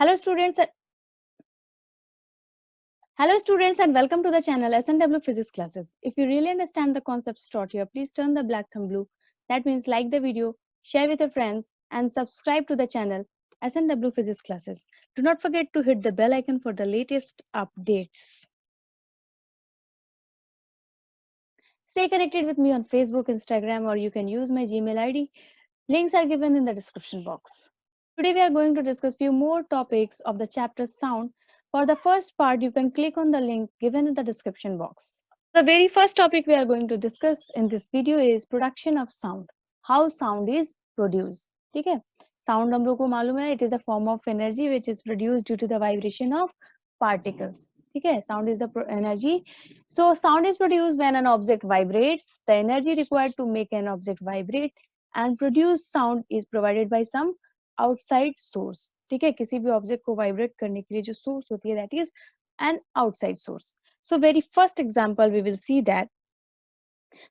Hello students, hello students and welcome to the channel SNW Physics Classes. If you really understand the concepts taught here, please turn the black thumb blue. That means like the video, share with your friends and subscribe to the channel SNW Physics Classes. Do not forget to hit the bell icon for the latest updates. Stay connected with me on Facebook, Instagram, or you can use my Gmail ID. Links are given in the description box. Today we are going to discuss few more topics of the chapter sound. For the first part, you can click on the link given in the description box. The very first topic we are going to discuss in this video is production of sound. How sound is produced. ठीक है? Sound हम लोग को मालूम है, it is a form of energy which is produced due to the vibration of particles. ठीक है? Sound is the energy. So sound is produced when an object vibrates. The energy required to make an object vibrate and produce sound is provided by some outside source. ठीक है? किसी भी object को vibrate करने के लिए जो source होती है that is an outside source. So very first example we will see that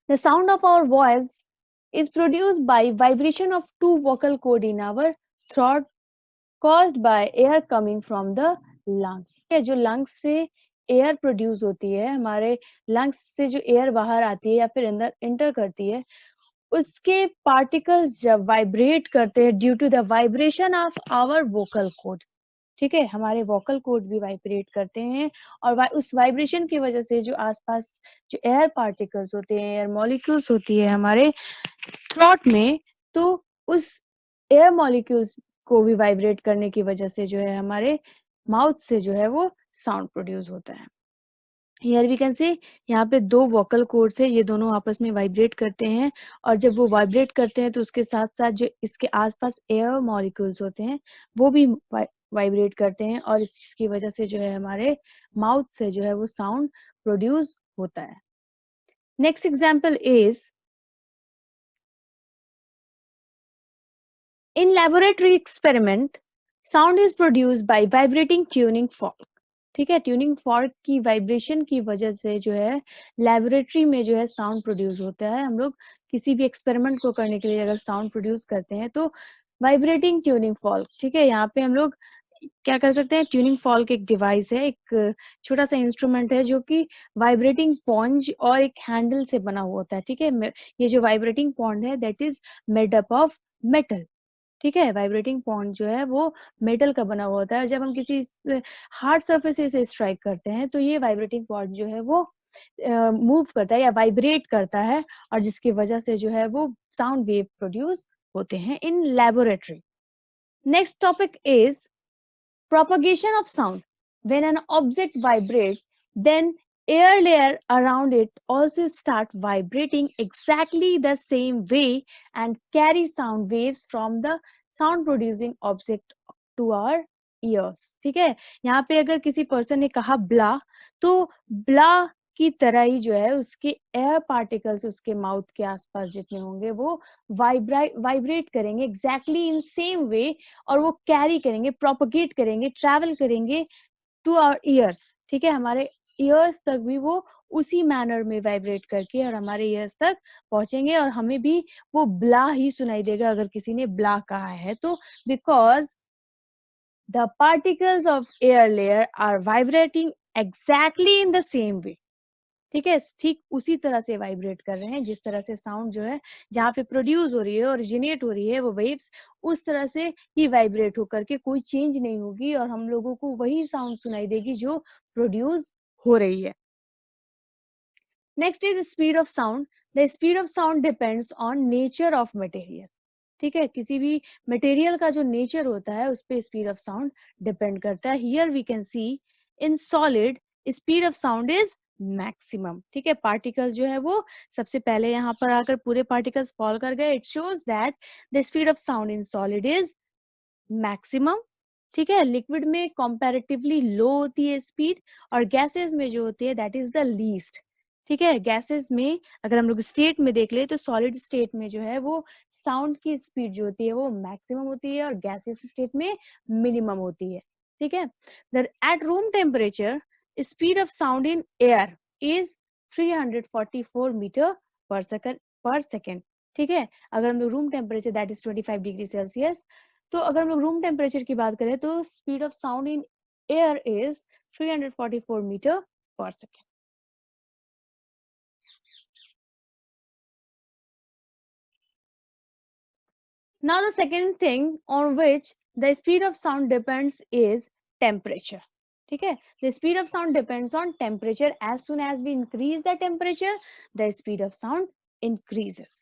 the sound of our voice is produced by vibration of two vocal cord in our throat caused by air coming from the lungs. जो lungs से air produce होती है, हमारे lungs से जो air बाहर आती है या फिर अंदर एंटर करती है, उसके पार्टिकल्स जब वाइब्रेट करते हैं due to the vibration of our vocal cord. ठीक है, हमारे वोकल कोड भी वाइब्रेट करते हैं और उस वाइब्रेशन की वजह से जो आसपास जो एयर पार्टिकल्स होते हैं, एयर मॉलिक्यूल्स होती है हमारे थ्रोट में, तो उस एयर मॉलिक्यूल्स को भी वाइब्रेट करने की वजह से जो है हमारे माउथ से जो है वो साउंड प्रोड्यूस होता है. हियर वी कैन सी, यहाँ पे दो वोकल कोर्ड्स है, ये दोनों आपस में वाइब्रेट करते हैं और जब वो वाइब्रेट करते हैं तो उसके साथ साथ जो इसके आसपास एयर मॉलिक्यूल्स होते हैं वो भी वाइब्रेट करते हैं और इसकी वजह से जो है हमारे माउथ से जो है वो साउंड प्रोड्यूस होता है. Next example is in laboratory experiment sound is produced by vibrating tuning fork. ठीक है, ट्यूनिंग फॉर्क की वाइब्रेशन की वजह से जो है लैबोरेटरी में जो है साउंड प्रोड्यूस होता है. हम लोग किसी भी एक्सपेरिमेंट को करने के लिए अगर साउंड प्रोड्यूस करते हैं तो वाइब्रेटिंग ट्यूनिंग फॉर्क. ठीक है, यहाँ पे हम लोग क्या कर सकते हैं, ट्यूनिंग फॉर्क एक डिवाइस है, एक छोटा सा इंस्ट्रूमेंट है जो कि वाइब्रेटिंग पॉन्ज और एक हैंडल से बना हुआ होता है. ठीक है, ये जो वाइब्रेटिंग पॉन्ड है that is made up of metal. ठीक है, वाइब्रेटिंग पॉइंट जो है वो मेटल का बना हुआ होता है और जब हम किसी हार्ड सरफेस से स्ट्राइक करते हैं तो ये वाइब्रेटिंग पॉइंट जो है वो मूव करता है या वाइब्रेट करता है और जिसकी वजह से जो है वो साउंड वेव प्रोड्यूस होते हैं in laboratory. Next topic is propagation of sound. When an object vibrates, then air layer around it also start vibrating exactly the same way and carry sound waves from the sound producing object to our ears. ठीक है, यहाँ पे अगर किसी person ने कहा ब्ला, तो ब्ला की तरह ही जो है उसके एयर पार्टिकल्स उसके माउथ के आसपास जितने होंगे वो वाइब्रेट करेंगे एग्जैक्टली इन सेम वे और वो कैरी करेंगे, प्रोपगेट करेंगे, ट्रैवल करेंगे टू आवर ईयर्स. ठीक है, हमारे ईयर्स तक भी वो उसी मैनर में वाइब्रेट करके और हमारे ईयर्स तक पहुंचेंगे और हमें भी वो ब्ला ही सुनाई देगा अगर किसी ने ब्ला कहा है तो, because the particles of air layer are vibrating exactly in the same way. ठीक है, ठीक उसी तरह से वाइब्रेट कर रहे हैं जिस तरह से साउंड जो है जहाँ पे प्रोड्यूस हो रही है, ओरिजिनेट हो रही है वो वेव्स, उस तरह से ही वाइब्रेट होकर के कोई चेंज नहीं होगी और हम लोगों को वही साउंड सुनाई देगी जो प्रोड्यूस हो रही है. Next is speed of sound. The speed of sound depends on nature of material. ठीक है, किसी भी मटेरियल का जो नेचर होता है उस पर स्पीड ऑफ साउंड डिपेंड करता है. Here we can see in solid speed of sound is maximum. ठीक है, पार्टिकल जो है वो सबसे पहले यहाँ पर आकर पूरे पार्टिकल्स फॉल कर गए. It shows that the speed of sound in solid is maximum. ठीक है, लिक्विड में कंपैरेटिवली लो होती है स्पीड और गैसेस में जो होती है दैट इज द लीस्ट. ठीक है, गैसेस में अगर हम लोग स्टेट में देख ले तो सॉलिड स्टेट में जो है वो साउंड की स्पीड जो होती है वो मैक्सिमम होती है और गैसेस स्टेट में मिनिमम होती है. ठीक है, at room temperature speed of sound in air is 344 metre per second. ठीक है, अगर हम लोग room temperature that is 25 degree Celsius तो अगर हम लोग रूम टेम्परेचर की बात करें तो speed of sound in air is 344 metre per second. Now the second thing on which the speed of sound depends is temperature. ठीक है, the speed of sound depends on temperature. As soon as we increase the temperature, the speed of sound increases.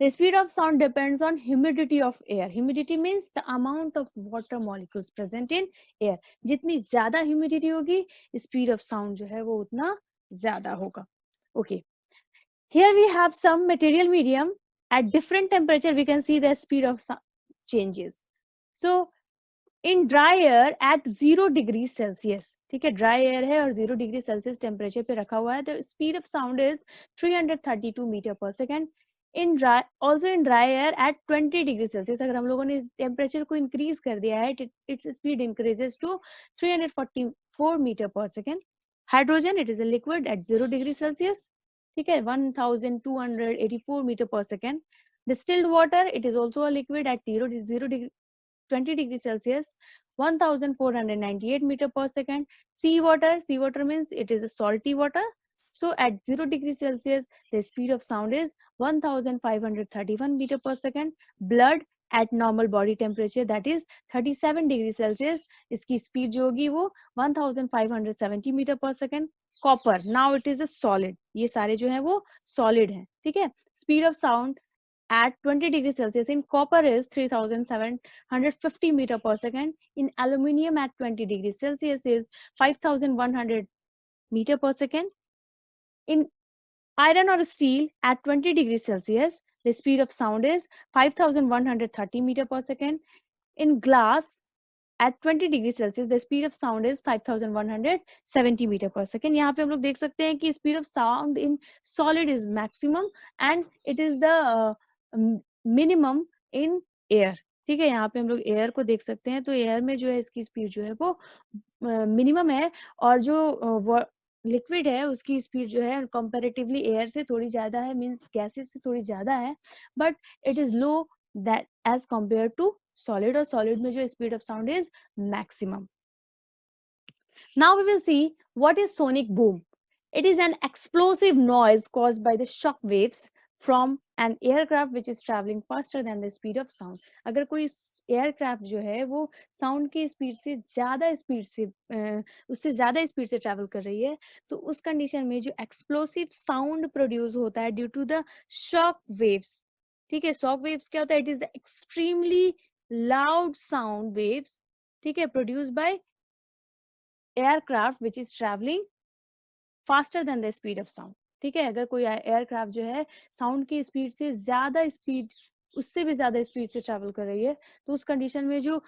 The speed of sound depends on humidity of air. Humidity means the amount of water molecules present in air. जितनी ज्यादा humidity होगी, speed of sound जो है वो उतना ज्यादा होगा. Okay. Here we have some material medium. At different temperature, we can see the speed of sound changes. So, in dry air at 0 degree Celsius, ठीक है, dry air है और 0 degree Celsius temperature पे रखा हुआ है, the speed of sound is 332 meter per second. In dry, also in dry air at 20 degree Celsius, अगर हम लोगों ने temperature को increase कर दिया है, its speed increases to 344 meter per second. Hydrogen, it is a liquid at 0 degree Celsius. ठीक है, 1284 meter per second. Distilled water, it is also a liquid at 0 degree 20 degree Celsius, 1498 meter per second. Seawater means it is a salty water. So at 0 degree Celsius, the speed of sound is 1531 meter per second. Blood at normal body temperature, that is 37 degree Celsius, इसकी speed जो होगी वो 1570 meter per second. Copper, now it is a solid. ये सारे जो हैं वो solid हैं, ठीक है. Speed of sound at 20 degrees Celsius in copper is 3750 meter per second. In aluminium at 20 degrees Celsius is 5100 meter per second. In iron or steel at 20 degrees Celsius, the speed of sound is 5130 meter per second. In glass at 20 degrees Celsius, the speed of sound is 5170 meter per second. यहाँ पे हम लोग देख सकते हैं कि speed of sound in solid is maximum and it is the minimum in air. ठीक है, यहाँ पे हम लोग एयर को देख सकते हैं, तो एयर में जो है इसकी स्पीड जो है वो मिनिमम है और जो लिक्विड है उसकी स्पीड जो है कंपैरेटिवली एयर से थोड़ी ज्यादा है, मींस गैसेस से थोड़ी ज्यादा है, but it is low that as compare to solid, और solid में जो speed of sound is maximum. Now we will see what is sonic boom. It is an explosive noise caused by the shock waves from an aircraft which is traveling faster than the speed of sound. अगर कोई aircraft जो है वो sound की speed से ज्यादा speed से उससे ज्यादा स्पीड से ट्रैवल कर रही है, तो उस कंडीशन में जो एक्सप्लोसिव साउंड प्रोड्यूस होता है due to the shock waves. ठीक है, शॉक वेव्स क्या होता है? It is the extremely loud sound waves, ठीक है, produced by aircraft which is traveling faster than the speed of sound. ठीक है, अगर कोई एयरक्राफ्ट जो है साउंड की स्पीड से ज्यादा स्पीड, उससे भी ज्यादा स्पीड से ट्रैवल कर रही है, तो उस कंडीशन में जो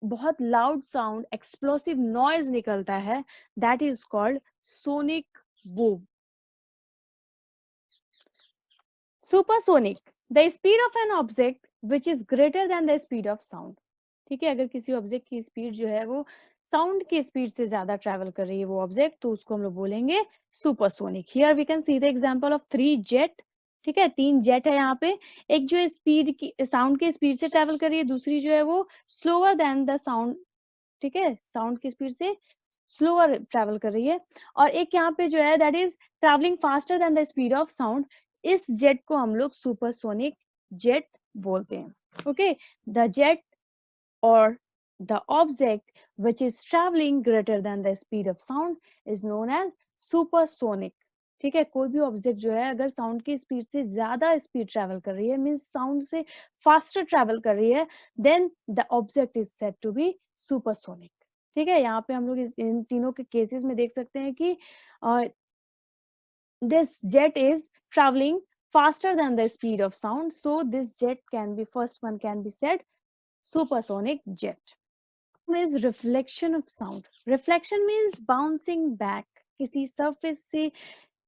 बहुत लाउड साउंड एक्सप्लोसिव नॉइज निकलता है, that is called sonic boom. Supersonic, the speed of an object which is greater than the speed of sound. ठीक है, अगर किसी ऑब्जेक्ट की स्पीड जो है वो साउंड की स्पीड से ज्यादा ट्रैवल कर रही है वो ऑब्जेक्ट, तो उसको हम लोग बोलेंगे supersonic. Here we can see the example of 3 jet. ठीक है, 3 जेट है यहाँ पे. एक जो है स्पीड की साउंड की स्पीड से ट्रैवल कर रही है, दूसरी जो है वो स्लोअर देन द साउंड, ठीक है, साउंड की स्पीड से स्लोअर ट्रैवल कर रही है, और एक यहाँ पे जो है that is travelling faster than the speed of sound. इस जेट को हम लोग सुपरसोनिक जेट बोलते हैं. Okay, the jet or the object which is traveling greater than the speed of sound is known as supersonic. ठीक है, कोई भी ऑब्जेक्ट जो है अगर साउंड की स्पीड से ज्यादा स्पीड ट्रैवल कर रही है, मींस साउंड से फास्टर ट्रैवल कर रही है, then the object is said to be supersonic. ठीक है, यहाँ पे हम लोग इन तीनों के केसेस में देख सकते हैं कि this jet is traveling faster than the speed of sound, so this jet can be, first one can be said supersonic jet. Is reflection of sound. Reflection means bouncing back, किसी surface से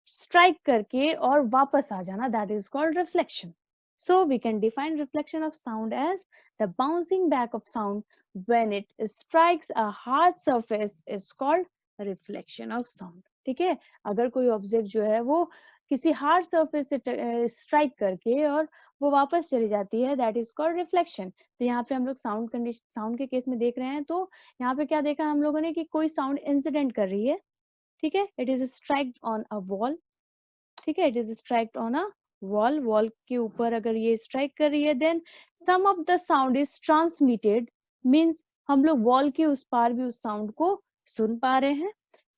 strike करके और वापस आ जाना, that is called reflection. So we can define reflection of sound as the bouncing back of sound when it strikes a hard surface is called reflection of sound. ठीक है, अगर कोई ऑब्जेक्ट जो है वो किसी हार्ड सरफेस से strike करके और वो वापस चली जाती है, दैट इज कॉल्ड रिफ्लेक्शन। तो यहाँ पे हम लोग साउंड के केस में देख रहे हैं, तो यहाँ पे क्या देखा हम लोगों ने कि कोई साउंड इंसिडेंट कर रही है, ठीक है, it is striked on a wall, ठीक है, it is striked on a wall, wall के ऊपर अगर ये स्ट्राइक कर रही है, then some of the sound is transmitted, means हम लोग वॉल के उस पार भी उस साउंड को सुन पा रहे हैं।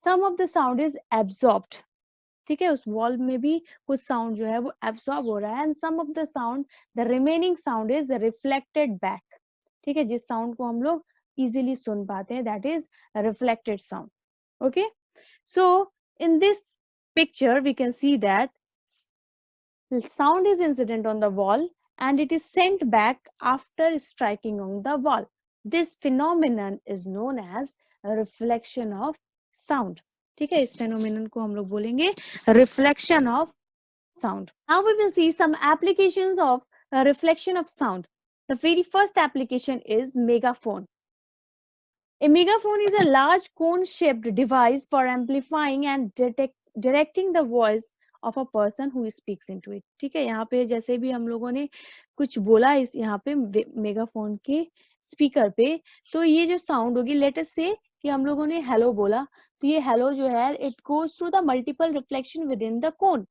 Some of the sound is absorbed, ठीक है, उस वॉल में भी कुछ साउंड जो है वो एब्सॉर्ब हो रहा है, and some of the sound, the remaining sound is reflected back, ठीक है, जिस साउंड को हम लोग इजीली सुन पाते हैं, that is reflected sound. Okay, so in this picture we can see that sound is incident on the wall and it is sent back after striking on the wall. This phenomenon is known as a reflection of sound, ठीक है, इस phenomenon को हम लोग बोलेंगे reflection of sound. Now we will see some applications of reflection of sound. The very first application is megaphone. A megaphone is a large cone-shaped device for amplifying and directing the voice of a person who speaks into it. ठीक है, यहाँ पे जैसे भी हम लोगों ने कुछ बोला इस यहाँ पे मेगाफोन के स्पीकर पे, तो ये जो साउंड होगी, लेट अस से कि हम लोगों ने हेलो बोला, तो ये हेलो जो है it goes through the multiple reflection with in the cone,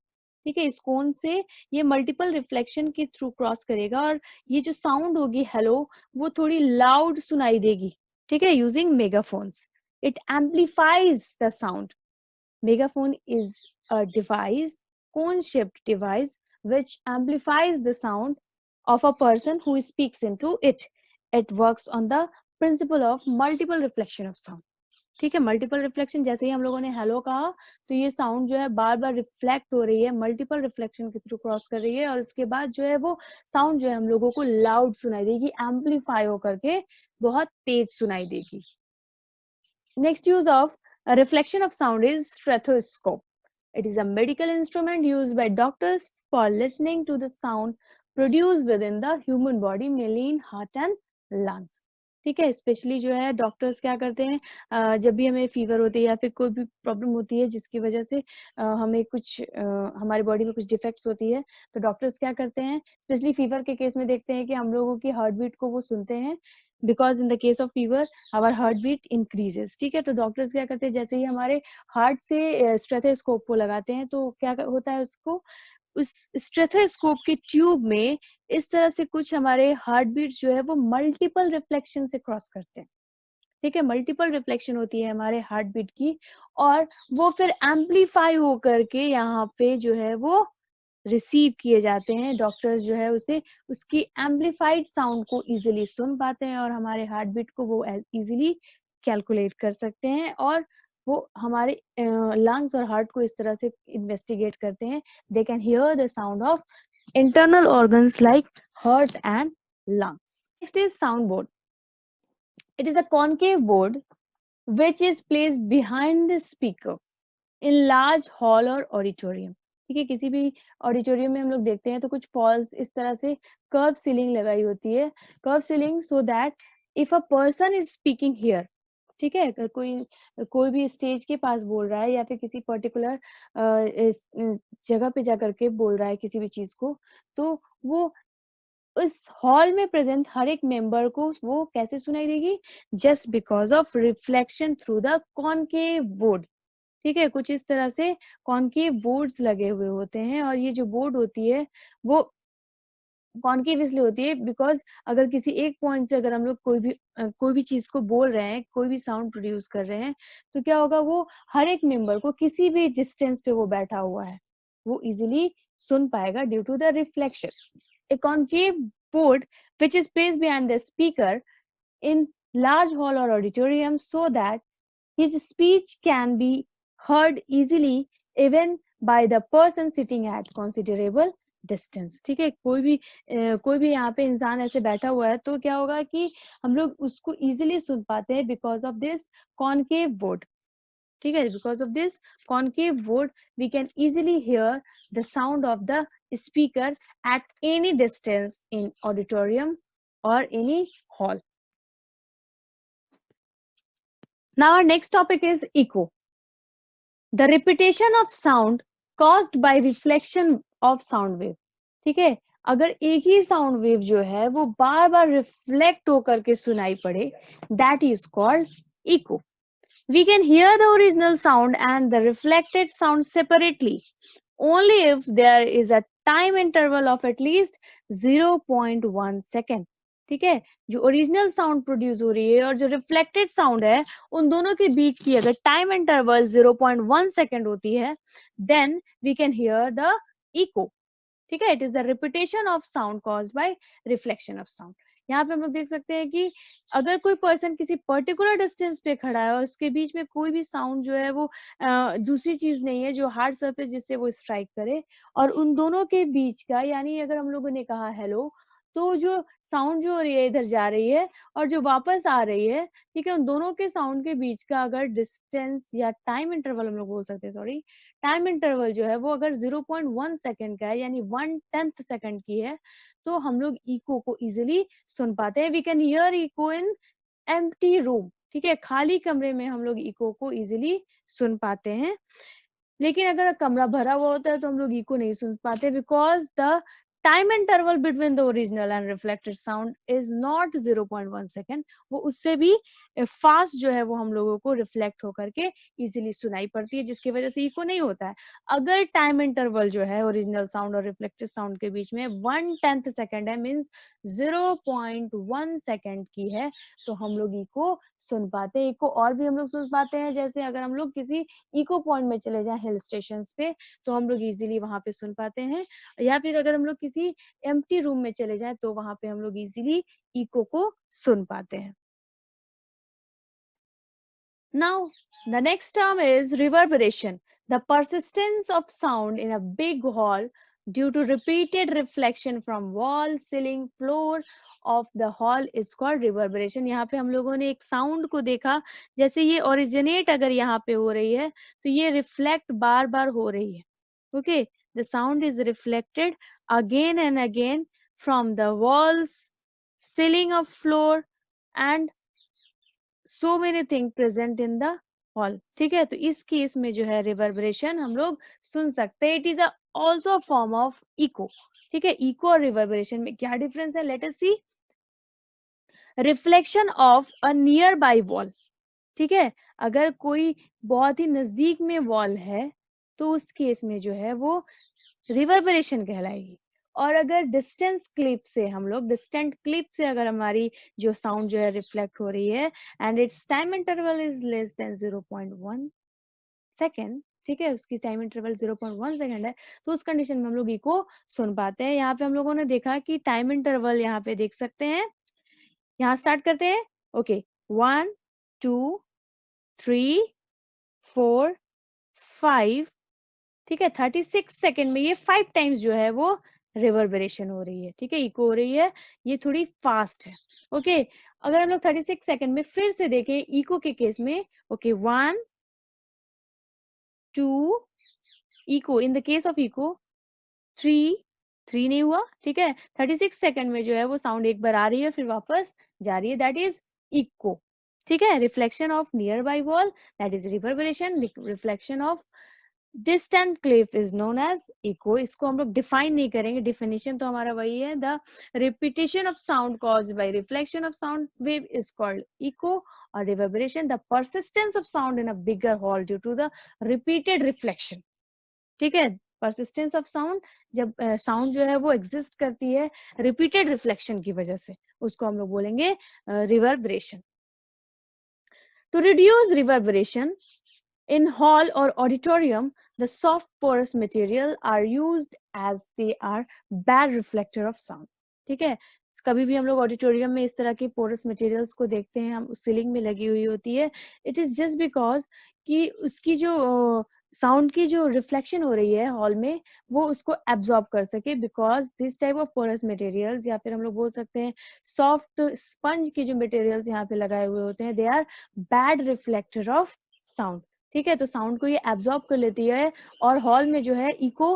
ठीक है, इस कोन से ये मल्टीपल रिफ्लेक्शन के थ्रू क्रॉस करेगा और ये जो साउंड होगी हेलो वो थोड़ी लाउड सुनाई देगी, ठीक है, using megaphones, it amplifies the sound. Megaphone is a device, cone-shaped device, which amplifies the sound of a person who speaks into it. It works on the principle of multiple reflection of sound. ठीक है, multiple reflection, जैसे ही हम लोगों ने hello कहा तो ये sound जो है बार बार रिफ्लेक्ट हो रही है, मल्टीपल रिफ्लेक्शन के थ्रू क्रॉस कर रही है, और उसके बाद जो है वो साउंड जो है हम लोगों को लाउड सुनाई देगी, एम्पलीफाई होकर के बहुत तेज सुनाई देगी। Next use of a reflection of sound is stethoscope. It is a medical instrument used by doctors for listening to the sound produced within the human body, mainly in heart and lungs. ठीक है, specially जो है doctors क्या करते हैं, जब भी हमें फीवर होती है या फिर कोई भी प्रॉब्लम होती है जिसकी वजह से हमें कुछ हमारी बॉडी में कुछ डिफेक्ट्स होती है, तो डॉक्टर्स क्या करते हैं, स्पेशली फीवर के केस में देखते हैं कि हम लोगों की हार्ट बीट को वो सुनते हैं, because in the case of fever our heart beat increases, ठीक है, तो डॉक्टर्स क्या करते हैं, जैसे ही हमारे हार्ट से स्टेथोस्कोप को लगाते हैं तो क्या होता है, उसको उस स्टेथोस्कोप की ट्यूब में इस तरह से कुछ हमारे हार्ट बीट जो है वो मल्टीपल रिफ्लेक्शन से क्रॉस करते हैं, ठीक है, मल्टीपल रिफ्लेक्शन होती है हमारे हार्ट बीट की, और वो फिर एम्पलीफाई होकर के यहाँ पे जो है वो रिसीव किए जाते हैं, डॉक्टर्स जो है उसे उसकी एम्पलीफाइड साउंड को इजीली सुन पाते हैं और हमारे हार्ट बीट को वो इजीली कैलकुलेट कर सकते हैं, और वो हमारे लंग्स और हार्ट को इस तरह से इन्वेस्टिगेट करते हैं, they can hear the sound of internal organs like heart and lungs. Next is soundboard. It is a concave board which is placed behind the speaker in large hall or auditorium. ठीक है, किसी भी auditorium में हम लोग देखते हैं तो कुछ फॉल्स इस तरह से कर्व सीलिंग लगाई होती है, curve ceiling, so that if a person is speaking here, ठीक है, अगर कोई भी स्टेज के पास बोल रहा है या फिर किसी पर्टिकुलर जगह पे जाकर के बोल रहा है किसी भी चीज को, तो वो उस हॉल में प्रेजेंट हर एक मेंबर को वो कैसे सुनाई देगी, just because of reflection through the concave board, ठीक है, कुछ इस तरह से कॉनकेव बोर्ड्स लगे हुए होते हैं, और ये जो बोर्ड होती है वो कॉनकेव इसलिए होती है बिकॉज अगर किसी एक पॉइंट से अगर हम लोग कोई भी चीज को बोल रहे हैं, कोई भी साउंड प्रोड्यूस कर रहे हैं, तो क्या होगा, वो हर एक मेंबर को किसी भी डिस्टेंस पे वो बैठा हुआ है वो इजिली सुन पाएगा due to the reflection. A concave board which is placed behind the speaker in large hall or auditorium so that his speech can be heard easily even by the person sitting at considerable distance, ठीक है, कोई भी यहाँ पे इंसान ऐसे बैठा हुआ है तो क्या होगा कि हम लोग उसको easily सुन पाते हैं because of this concave board, ठीक है, because of this concave board we can easily hear the sound of the speaker at any distance in auditorium or any hall. Now our next topic is echo. The repetition of sound caused by reflection of sound wave. ठीक है, अगर एक ही sound wave जो है वो बार बार reflect होकर के सुनाई पड़े, that is called echo. We can hear the original sound and the reflected sound separately only if there is a time interval of at least 0.1 second. ठीक है, जो ओरिजिनल साउंड प्रोड्यूस हो रही है और जो रिफ्लेक्टेड साउंड है, उन दोनों के बीच की अगर टाइम इंटरवल 0.1 सेकेंड होती है, then we can hear the echo. ठीक है, it is the repetition of sound caused by reflection of sound. यहाँ पे हम लोग देख सकते हैं कि अगर कोई पर्सन किसी पर्टिकुलर डिस्टेंस पे खड़ा है और उसके बीच में कोई भी साउंड जो है वो दूसरी चीज नहीं है जो हार्ड सरफेस जिससे वो स्ट्राइक करे, और उन दोनों के बीच का, यानी अगर हम लोगों ने कहा हेलो, तो जो साउंड जो हो रही है इधर जा रही है और जो वापस आ रही है, ठीक है, उन दोनों के साउंड के बीच का अगर डिस्टेंस या टाइम इंटरवल हम लोग बोल सकते हैं, सॉरी, टाइम इंटरवल जो है वो अगर 0.1 सेकेंड का है, यानी 1/10 सेकेंड की है, तो हम लोग इको को इजिली सुन पाते हैं. We can hear echo in empty room. ठीक है, खाली कमरे में हम लोग इको को इजिली सुन पाते हैं. लेकिन अगर कमरा भरा हुआ होता है तो हम लोग इको नहीं सुन पाते, because the time interval between the original and reflected sound is not 0.1 second. वो उससे भी फास्ट जो है वो हम लोगों को रिफ्लेक्ट होकर के इजिली सुनाई पड़ती है, जिसकी वजह से इको नहीं होता है. अगर टाइम इंटरवल जो है ओरिजिनल साउंड और रिफ्लेक्टेड साउंड के बीच में 1/10 सेकेंड है, मीन्स 0.1 सेकेंड की है, तो हम लोग इको सुन पाते हैं. इको और भी हम लोग सुन पाते हैं, जैसे अगर हम लोग किसी इको पॉइंट में चले जाएं हिल स्टेशन पे, तो हम लोग इजीली वहां पे सुन पाते हैं, या फिर अगर हम लोग किसी एम्प्टी रूम में चले जाएं तो वहां पे हम लोग इजीली इको को सुन पाते हैं. Now, the next term is reverberation, the persistence of sound in a big hall due to repeated reflection from wall, ceiling, floor of the hall is called reverberation. यहाँ पे हम लोगों ने एक साउंड को देखा, जैसे ये ओरिजिनेट अगर यहाँ पे हो रही है तो ये रिफ्लेक्ट बार बार हो रही है. Okay, the sound is reflected again and again from the walls, ceiling of floor and so many things present in the hall. ठीक है, तो इस केस में जो है रिवर्बरेशन हम लोग सुन सकते हैं. It is also form of echo. ठीक है, इको और रिवर्बरेशन में क्या डिफरेंस है, let us see. Reflection of a nearby wall. ठीक है, अगर कोई बहुत ही नजदीक में वॉल है तो उस केस में जो है वो रिवर्बरेशन कहलाएगी. और अगर डिस्टेंस क्लिप से हम लोग डिस्टेंट क्लिप से अगर हमारी जो साउंड जो है रिफ्लेक्ट हो रही है and it's time interval is less than 0.1 second, ठीक है, उसकी टाइम इंटरवल 0.1 सेकेंड है, तो उस कंडीशन में हम लोग इको सुन पाते हैं. यहाँ पे हम लोगों ने देखा कि टाइम इंटरवल यहाँ पे देख सकते हैं. यहाँ स्टार्ट करते हैं. ओके, 1 2 3 4 5, ठीक है, 36 सेकेंड में ये 5 टाइम्स जो है वो रिवर्बरेशन हो रही है. ठीक है, इको हो रही है, ये थोड़ी फास्ट है. ओके, अगर हम लोग 36 सेकेंड में फिर से देखें इको के केस में, okay, 1 2, echo in the case of echo 3 3 नहीं हुआ. ठीक है, 36 सेकेंड में जो है वो साउंड एक बार आ रही है फिर वापस जा रही है, दैट इज इको. ठीक है, reflection of nearby wall, that is reverberation. Reflection of distant cliff is known as echo. इसको हम लोग डिफाइन नहीं करेंगे, डिफिनेशन तो हमारा वही है. The repetition of sound caused by reflection of sound wave is called echo. और reverberation the persistence of sound in a bigger hall due to the repeated reflection. ठीक है, परसिस्टेंस ऑफ साउंड, जब sound जो है वो exist करती है repeated reflection की वजह से, उसको हम लोग बोलेंगे reverberation. To reduce reverberation in hall or auditorium, the soft porous material are used as they are bad reflector of sound. ठीक है, कभी भी हम लोग ऑडिटोरियम में इस तरह की पोरस मटेरियल्स को देखते हैं, हम सीलिंग में लगी हुई होती है, इट इज जस्ट बिकॉज कि उसकी जो साउंड की जो रिफ्लेक्शन हो रही है हॉल में वो उसको एब्जॉर्ब कर सके, because this type of porous materials, या फिर हम लोग बोल सकते हैं सॉफ्ट स्पंज के जो मटेरियल्स यहाँ पे लगाए हुए होते हैं, they are bad reflector of sound. ठीक है, तो साउंड को ये एब्जॉर्ब कर लेती है और हॉल में जो है इको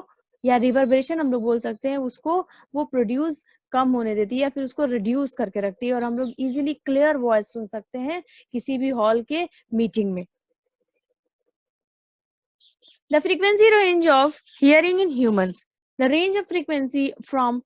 या रिवर्बरेशन हम लोग बोल सकते हैं उसको, वो प्रोड्यूस कम होने देती है या फिर उसको रिड्यूस करके रखती है, और हम लोग इजीली क्लियर वॉइस सुन सकते हैं किसी भी हॉल के मीटिंग में. The frequency range of hearing in humans. The range of frequency from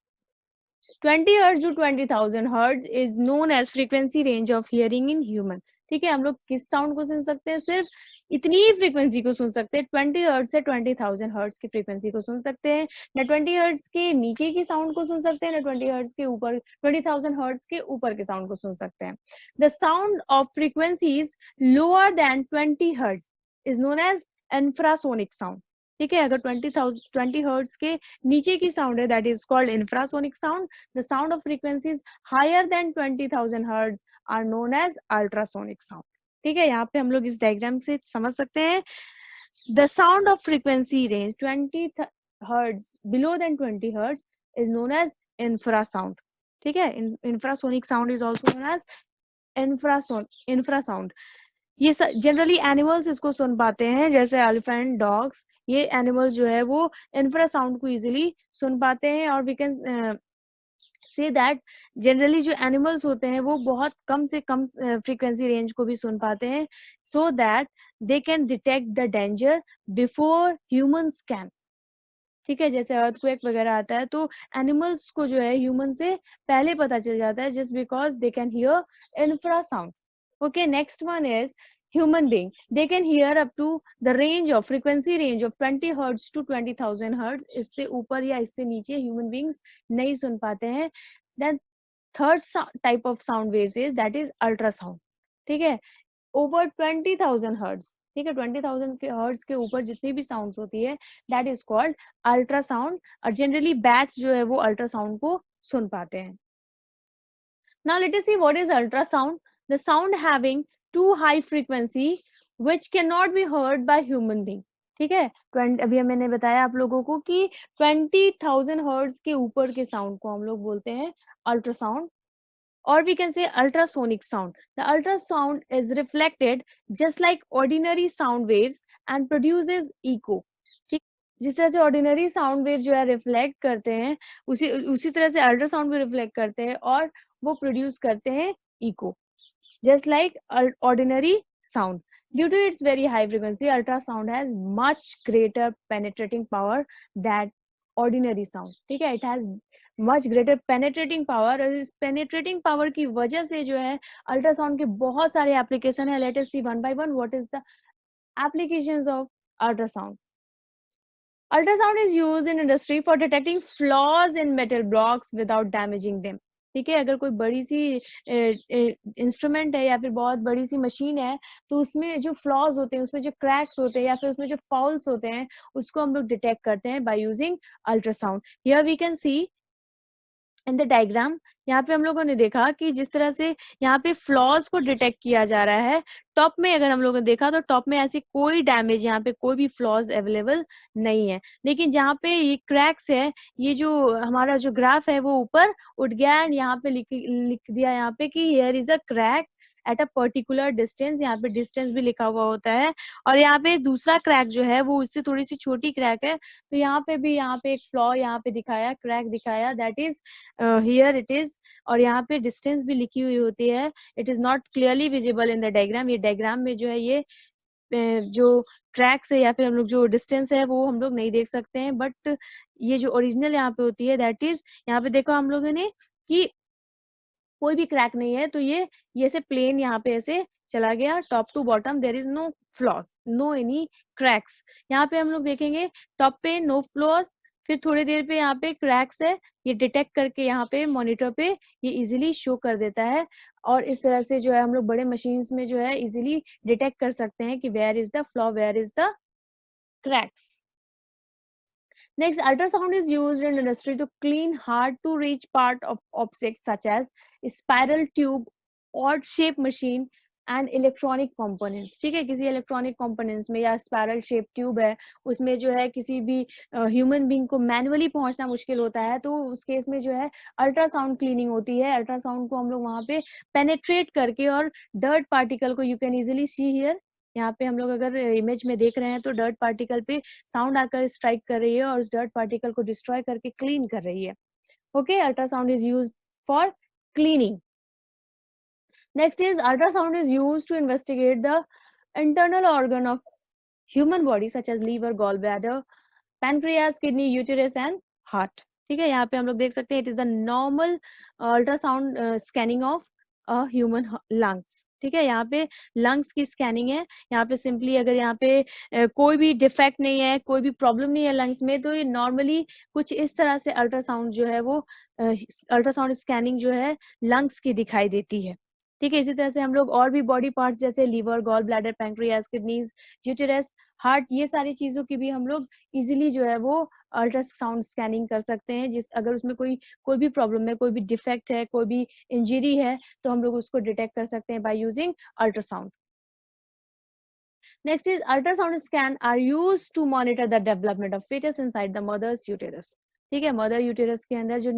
20 hertz to 20,000 hertz is known as frequency range of hearing in human. ठीक है, हम लोग किस साउंड को सुन सकते हैं? सिर्फ इतनी ही फ्रीक्वेंसी को सुन सकते हैं, 20 हर्ट्ज से 20,000 हर्ट्ज की फ्रीक्वेंसी को सुन सकते हैं। ना 20 हर्ट्ज के नीचे की साउंड को सुन सकते हैं, ना 20 हर्ट्ज के ऊपर 20,000 हर्ट्ज के ऊपर के साउंड को सुन सकते हैं। The sound of frequencies lower than 20 hertz is known as infrasonic sound. ठीक है, अगर 20 हर्ट्ज के नीचे की साउंड है, that is called infrasonic sound. The sound of frequencies higher than 20,000 hertz are known as ultrasonic sound. ठीक है, यहाँ पे हम लोग इस डायग्राम से समझ सकते हैं। The sound of frequency range 20 hertz below than 20 hertz is known as infrasound. ठीक है, infrasonic sound is also known as infrasound. ये जनरली एनिमल्स इसको सुन पाते हैं, जैसे एलिफेंट, डॉग्स, ये एनिमल्स जो है वो इंफ्रासाउंड को इजीली सुन पाते हैं। और we can say that generally जो एनिमल्स होते हैं वो बहुत कम से कम फ्रीक्वेंसी रेंज को भी सुन पाते हैं, so that they can detect the danger before humans can. ठीक है, जैसे अर्थक्वेक वगैरह आता है तो एनिमल्स को जो है ह्यूमन से पहले पता चल जाता है, just because they can hear infrasound. Okay, next one is human being. They can hear up to the range of frequency range of 20 hertz to 20,000 hertz. इससे ऊपर या इससे नीचे human beings नहीं सुन पाते हैं। Then third type of sound waves is that is ultrasound. ठीक है, over 20,000 hertz। ठीक है, 20,000 के हर्ट्ज के ऊपर जितनी भी साउंड्स होती है दैट इज कॉल्ड अल्ट्रासाउंड। और जनरली बैट्स जो है वो अल्ट्रासाउंड को सुन पाते हैं। Now let us see what is ultrasound. The sound having too high frequency which cannot be heard by human being. ठीक है, अभी मैंने बताया आप लोगों को कि 20,000 हर्ट्ज के ऊपर के साउंड को हम लोग बोलते हैं ultrasound, or we can say ultrasonic sound. The ultrasound is reflected just like ordinary sound waves and produces echo. ठीक, जिस तरह से ऑर्डिनरी साउंड वेव जो है रिफ्लेक्ट करते हैं, उसी तरह से अल्ट्रासाउंड भी रिफ्लेक्ट करते हैं और वो प्रोड्यूस करते हैं eco, just like ordinary sound. Due to its very high frequency, ultrasound has much greater penetrating power than ordinary sound. ठीक है, it has much greater penetrating power। और इस penetrating power की वजह से जो है अल्ट्रासाउंड के बहुत सारे एप्लीकेशन है। Let us see one by one what is the applications of ultrasound. Ultrasound is used in industry for detecting flaws in metal blocks without damaging them. ठीक है, अगर कोई बड़ी सी इंस्ट्रूमेंट है या फिर बहुत बड़ी सी मशीन है तो उसमें जो फ्लॉज होते हैं, उसमें जो क्रैक्स होते हैं या फिर उसमें जो फॉल्स होते हैं, उसको हम लोग डिटेक्ट करते हैं by using ultrasound. Here we can see in the diagram, यहाँ पे हम लोगों ने देखा कि जिस तरह से यहाँ पे फ्लॉज को डिटेक्ट किया जा रहा है। टॉप में अगर हम लोगों ने देखा तो टॉप में ऐसी कोई डैमेज, यहाँ पे कोई भी फ्लॉज अवेलेबल नहीं है। लेकिन जहाँ पे ये क्रैक्स है, ये जो हमारा जो ग्राफ है वो ऊपर उठ गया एंड यहाँ पे लिख दिया यहाँ पे कि here is a crack at a particular distance. यहाँ पे डिस्टेंस भी लिखा हुआ होता है। और यहाँ पे दूसरा क्रैक जो है वो इससे थोड़ी सी छोटी क्रैक है, तो यहाँ पे भी यहाँ पे एक फ्लॉ यहाँ पे दिखाया, क्रैक दिखाया, that is here it is. और यहाँ पे डिस्टेंस भी लिखी हुई होती है। It is not clearly visible in the diagram. ये डायग्राम में जो है ये जो क्रैक्स है या फिर हम लोग जो डिस्टेंस है वो हम लोग नहीं देख सकते हैं, बट ये जो ओरिजिनल यहाँ पे होती है दैट इज, यहाँ पे देखो हम लोगों ने कि कोई भी क्रैक नहीं है, तो ये ऐसे प्लेन यहाँ पे ऐसे चला गया top to bottom, there is no flaws, no any cracks. यहाँ पे हम लोग देखेंगे टॉप पे नो फ्लॉज, फिर थोड़ी देर पे यहाँ पे क्रैक्स है, ये डिटेक्ट करके यहाँ पे मॉनिटर पे ये इजीली शो कर देता है। और इस तरह से जो है हम लोग बड़े मशीन्स में जो है इजीली डिटेक्ट कर सकते हैं कि where is the flaw, where is the cracks. Next, ultrasound is used in industry to clean hard to reach part of objects such as spiral tube, odd shape machine and electronic components. ठीक है, किसी electronic components में या spiral shape tube है उसमें जो है किसी भी ह्यूमन बीइंग को मैनुअली पहुंचना मुश्किल होता है, तो उस केस में जो है अल्ट्रासाउंड क्लीनिंग होती है। अल्ट्रासाउंड को हम लोग वहां पे पेनेट्रेट करके और डर्ट पार्टिकल को, you can easily see here, यहाँ पे हम लोग अगर इमेज में देख रहे हैं तो डर्ट पार्टिकल पे साउंड आकर स्ट्राइक कर रही है और उस डर्ट पार्टिकल को डिस्ट्रॉय करके क्लीन कर रही है। Okay, ultrasound is used for cleaning. Next is ultrasound is used to investigate the internal organ of human body such as liver, gallbladder, pancreas, kidney, uterus and heart. ठीक है, यहाँ पे हम लोग देख सकते हैं, it is the normal ultrasound scanning of human lungs. ठीक है, यहाँ पे लंग्स की स्कैनिंग है. यहाँ पे सिंपली अगर यहाँ पे कोई भी डिफेक्ट नहीं है, कोई भी प्रॉब्लम नहीं है लंग्स में, तो ये नॉर्मली कुछ इस तरह से अल्ट्रासाउंड जो है वो अल्ट्रासाउंड स्कैनिंग जो है लंग्स की दिखाई देती है. ठीक है, इसी तरह से हम लोग और भी बॉडी पार्ट्स जैसे liver, gall bladder, pancreas, kidneys, uterus, heart, ये सारी चीजों की भी हम लोग इजीली जो है वो अल्ट्रासाउंड स्कैनिंग कर सकते हैं. जिस अगर उसमें कोई भी प्रॉब्लम है, कोई भी डिफेक्ट है, कोई भी इंजरी है, तो हम लोग उसको डिटेक्ट कर सकते हैं by using ultrasound. Next is ultrasound scan are used to monitor the development of fetus inside the mother's uterus. ठीक है, मदर यूटेरस के अंदर जो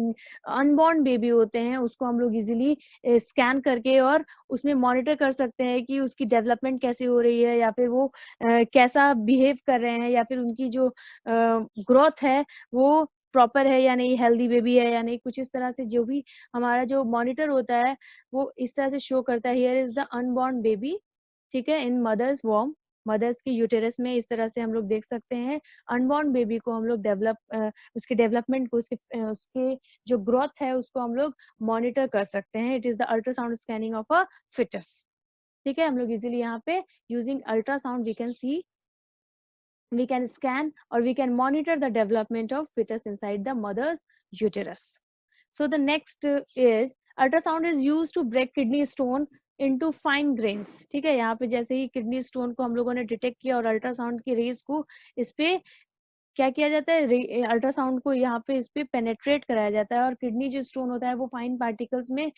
अनबॉर्न बेबी होते हैं उसको हम लोग इजीली स्कैन करके और उसमें मॉनिटर कर सकते हैं कि उसकी डेवलपमेंट कैसे हो रही है, या फिर वो कैसा बिहेव कर रहे हैं, या फिर उनकी जो ग्रोथ है वो प्रॉपर है या नहीं, हेल्दी बेबी है या नहीं. कुछ इस तरह से जो भी हमारा जो मॉनिटर होता है वो इस तरह से शो करता है. Here is the unborn baby. ठीक है, इन मदर्स वॉर्म, मदर्स की यूटेरस में इस तरह से हम लोग देख सकते हैं अनबॉर्न बेबी को. हम लोग उसके डेवलपमेंट को, उसके जो ग्रोथ है उसको हम लोग मॉनिटर कर सकते हैं. It is the ultrasound scanning of a foetus. ठीक है, हम लोग इजीली यहाँ पे using ultrasound we can scan or we can monitor the development of fetus inside the mother's uterus. So the next is ultrasound is used to break kidney stone into fine grains. ठीक है, यहाँ पे जैसे ही kidney stone को हम लोगों ने detect किया और अल्ट्रासाउंड की रेज को इस पे क्या किया जाता है, अल्ट्रासाउंड को यहाँ पे इस पे पेनेट्रेट कराया जाता है और किडनी जो स्टोन होता है वो फाइन पार्टिकल्स में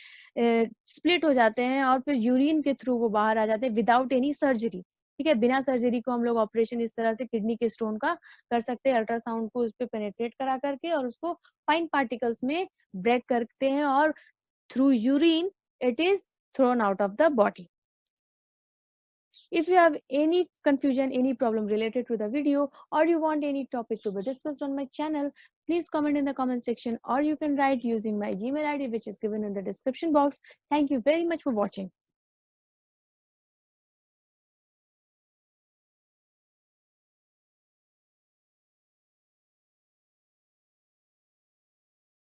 स्प्लिट हो जाते हैं और फिर यूरिन के थ्रू वो बाहर आ जाते हैं विदाउट एनी सर्जरी. ठीक है, बिना सर्जरी को हम लोग ऑपरेशन इस तरह से किडनी के स्टोन का कर सकते हैं. अल्ट्रासाउंड को उस पे पेनेट्रेट करा करके और उसको फाइन पार्टिकल्स में ब्रेक करते हैं और through urine it is thrown out of the body. If you have any confusion, any problem related to the video, or you want any topic to be discussed on my channel, please comment in the comment section, or you can write using my Gmail ID which is given in the description box. Thank you very much for watching.